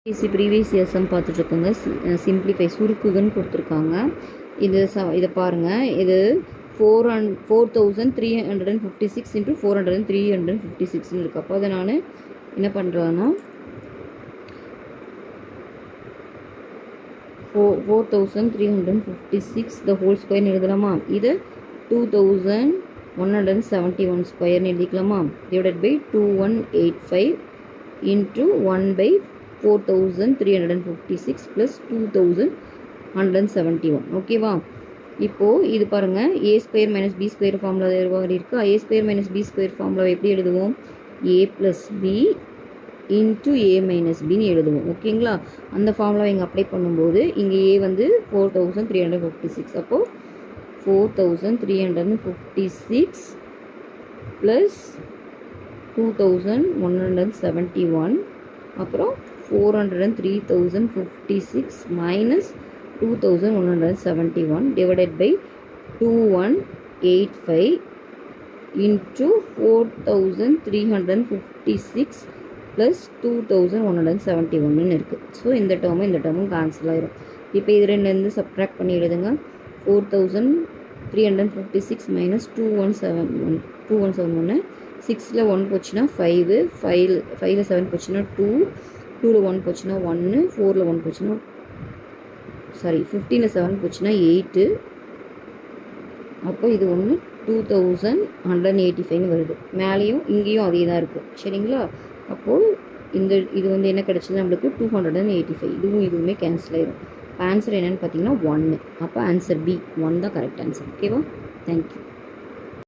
Previous இயர்ஸும் பார்த்துட்ருக்கோங்க. Simplify சுருக்குகன்னு கொடுத்துருக்காங்க. இதை பாருங்கள். இது 4356 இன்ட்டு 4356 இருக்குது. அப்போ அதை நான் என்ன பண்ணுறேன்னா 4356 த ஹோல் ஸ்கொயர்னு எழுதலாமா? இதை 2171 ஸ்கொயர்னு எழுதிக்கலாமா? Divided by 2185 into 1/4356 plus 2171. ஓகேவா? இப்போது இது பாருங்கள், A square minus B square formula இருக்குது. A square minus B square formula எப்படி எழுதுவோம்? A plus B into A minus பின்னு எழுதுவோம். ஓகேங்களா? அந்த ஃபார்முலா இங்கே அப்ளை பண்ணும்போது இங்கே ஏ வந்து 4356. அப்போது 4356 ப்ளஸ் 2171 அப்புறம் 403,056 minus 2171 divided by 2185 into 4356 plus 2171 இருக்குது. ஸோ இந்த டேர்மும் கேன்சல் ஆயிரும். இப்போ இது ரெண்டுலேருந்து சப்ட்ராக்ட் பண்ணி எழுதுங்க. 4356 மைனஸ் 2171 6ல் 1 போச்சுன்னா 5, 5ல் 7 போச்சுன்னா 2, 2ல் 1 போச்சுன்னா 1, 4ல் 1 போச்சுன்னா 15ல் 7 போச்சுன்னா 8. அப்போ இது ஒன்று 2185 வருது. மேலேயும் இங்கேயும் அதே தான் இருக்குது. சரிங்களா? அப்போது இது வந்து என்ன கிடச்சிது நம்மளுக்கு? 285. இதுவுமே கேன்சல் ஆயிடும். ஆன்சர் என்னென்னு பார்த்தீங்கன்னா 1. அப்போ ஆன்சர் பி 1 தான் கரெக்ட் ஆன்சர். ஓகேவா? தேங்க்யூ.